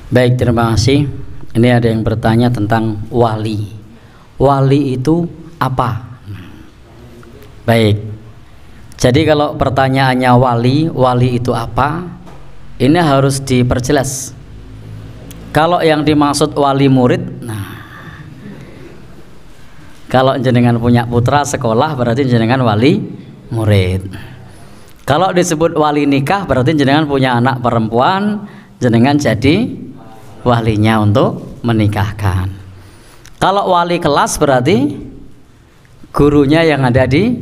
Baik, terima kasih. Ini ada yang bertanya tentang wali. Wali itu apa? Baik. Jadi kalau pertanyaannya wali itu apa? Ini harus diperjelas. Kalau yang dimaksud wali murid, kalau jenengan punya putra sekolah berarti jenengan wali murid. Kalau disebut wali nikah berarti jenengan punya anak perempuan, jenengan jadi walinya untuk menikahkan. Kalau wali kelas berarti gurunya yang ada di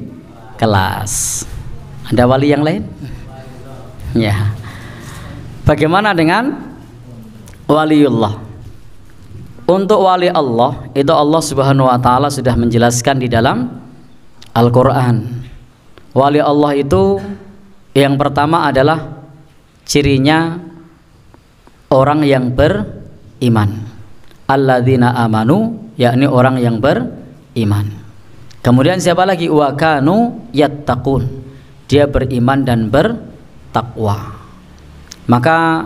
kelas. Ada wali yang lain? Ya. Bagaimana dengan waliullah? Untuk wali Allah itu Allah Subhanahu wa taala sudah menjelaskan di dalam Al-Qur'an. Wali Allah itu yang pertama adalah cirinya orang yang beriman. Alladzina amanu, yakni orang yang beriman. Kemudian siapa lagi? Wa kanu yattaqun, dia beriman dan bertakwa. Maka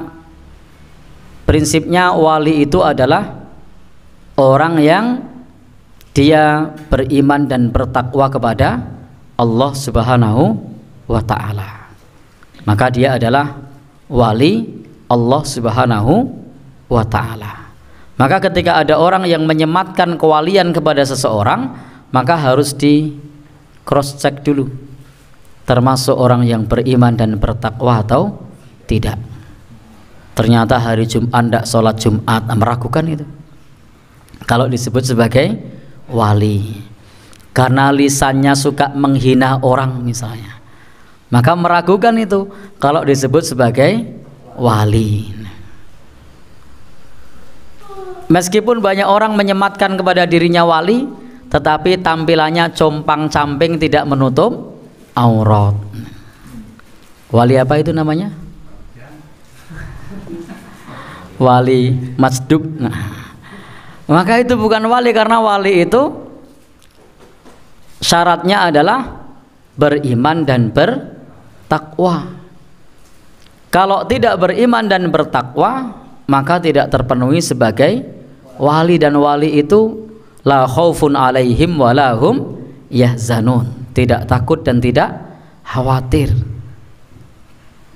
prinsipnya wali itu adalah orang yang dia beriman dan bertakwa kepada Allah Subhanahu wa ta'ala. Maka dia adalah wali Allah Subhanahu wa ta'ala. Maka ketika ada orang yang menyematkan kewalian kepada seseorang, maka harus di cross check dulu, termasuk orang yang beriman dan bertakwa atau tidak. Ternyata hari Jumat tidak sholat Jumat, meragukan itu kalau disebut sebagai wali, karena lisannya suka menghina orang misalnya, maka meragukan itu kalau disebut sebagai wali. Meskipun banyak orang menyematkan kepada dirinya wali, tetapi tampilannya compang-camping, tidak menutup aurat. Wali apa itu namanya? Wali masduk. Maka itu bukan wali, karena wali itu syaratnya adalah beriman dan bertakwa. Kalau tidak beriman dan bertakwa, maka tidak terpenuhi sebagai wali. Dan wali itu la khaufun alaihim wa lahum yahzanun, tidak takut dan tidak khawatir,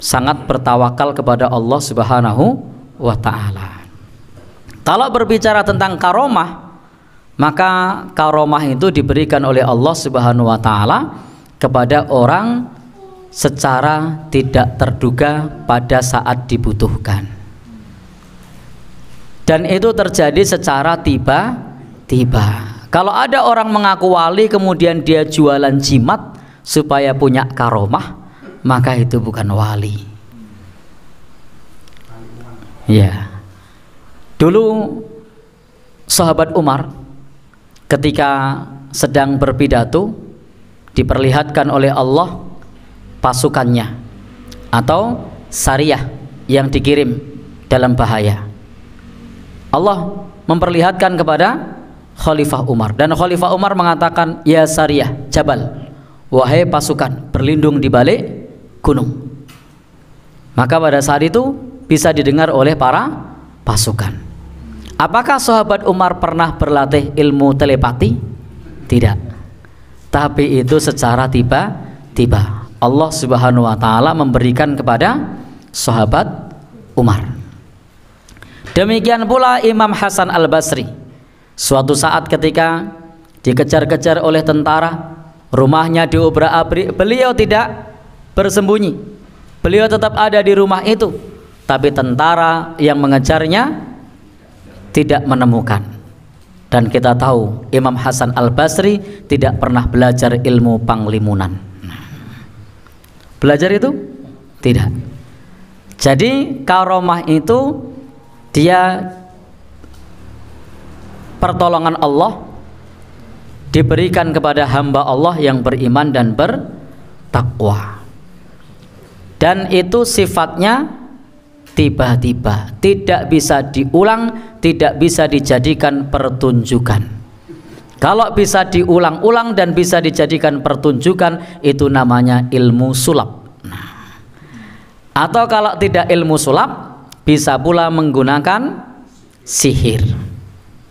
sangat bertawakal kepada Allah Subhanahu wa ta'ala. Kalau berbicara tentang karomah, maka karomah itu diberikan oleh Allah Subhanahu wa ta'ala kepada orang secara tidak terduga pada saat dibutuhkan, dan itu terjadi secara tiba-tiba. Kalau ada orang mengaku wali kemudian dia jualan jimat supaya punya karomah, maka itu bukan wali. Ya. Dulu sahabat Umar ketika sedang berpidato, diperlihatkan oleh Allah pasukannya atau sariyah yang dikirim dalam bahaya. Allah memperlihatkan kepada Khalifah Umar, dan Khalifah Umar mengatakan, ya sariyah jabal, wahai pasukan, berlindung di balik gunung. Maka pada saat itu bisa didengar oleh para pasukan. Apakah sahabat Umar pernah berlatih ilmu telepati? Tidak. Tapi itu secara tiba-tiba Allah Subhanahu wa ta'ala memberikan kepada sahabat Umar. Demikian pula Imam Hasan Al-Basri, suatu saat ketika dikejar-kejar oleh tentara, rumahnya diobrak-abrik, beliau tidak bersembunyi, beliau tetap ada di rumah itu, tapi tentara yang mengejarnya tidak menemukan. Dan kita tahu Imam Hasan Al-Basri tidak pernah belajar ilmu panglimunan. Belajar itu? Tidak. Jadi karomah itu dia pertolongan Allah diberikan kepada hamba Allah yang beriman dan bertakwa, dan itu sifatnya tiba-tiba, tidak bisa diulang, tidak bisa dijadikan pertunjukan. Kalau bisa diulang-ulang dan bisa dijadikan pertunjukan, itu namanya ilmu sulap. Atau kalau tidak ilmu sulap, bisa pula menggunakan sihir.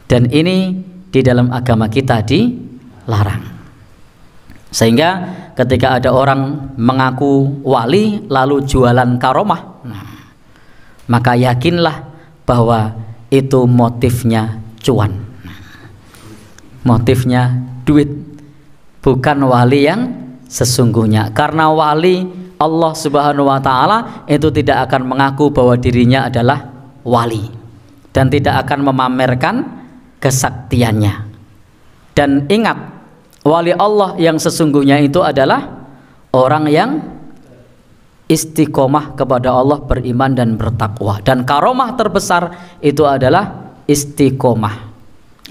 Dan ini di dalam agama kita dilarang. Sehingga ketika ada orang mengaku wali lalu jualan karomah, maka yakinlah bahwa itu motifnya cuan, motifnya duit, bukan wali yang sesungguhnya. Karena wali Allah Subhanahu wa ta'ala itu tidak akan mengaku bahwa dirinya adalah wali dan tidak akan memamerkan kesaktiannya. Dan ingat, wali Allah yang sesungguhnya itu adalah orang yang istiqomah kepada Allah, beriman dan bertakwa. Dan karomah terbesar itu adalah istiqomah.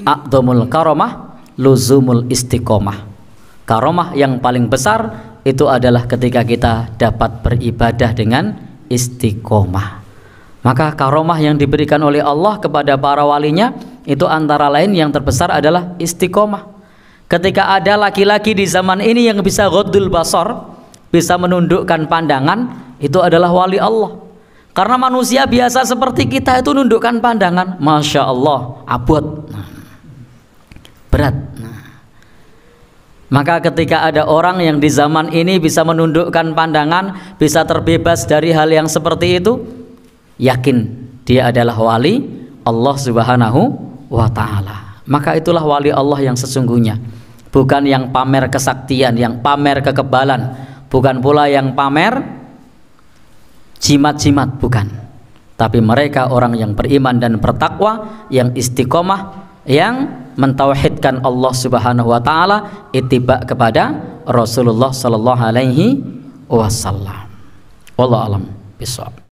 A'dhamul karomah luzumul istiqomah. Karomah yang paling besar itu adalah ketika kita dapat beribadah dengan istiqomah. Maka karomah yang diberikan oleh Allah kepada para walinya itu antara lain yang terbesar adalah istiqomah. Ketika ada laki-laki di zaman ini yang bisa ghaddul basar, bisa menundukkan pandangan, itu adalah wali Allah. Karena manusia biasa seperti kita itu nundukkan pandangan, Masya Allah, abot, berat. Maka ketika ada orang yang di zaman ini bisa menundukkan pandangan, bisa terbebas dari hal yang seperti itu, yakin dia adalah wali Allah Subhanahu wa ta'ala. Maka itulah wali Allah yang sesungguhnya, bukan yang pamer kesaktian, yang pamer kekebalan, bukan pula yang pamer jimat-jimat, bukan. Tapi mereka orang yang beriman dan bertakwa, yang istiqomah, yang mentauhidkan Allah Subhanahu wa ta'ala, ittiba kepada Rasulullah sallallahu alaihi wasallam. Wallahu alam bishawab.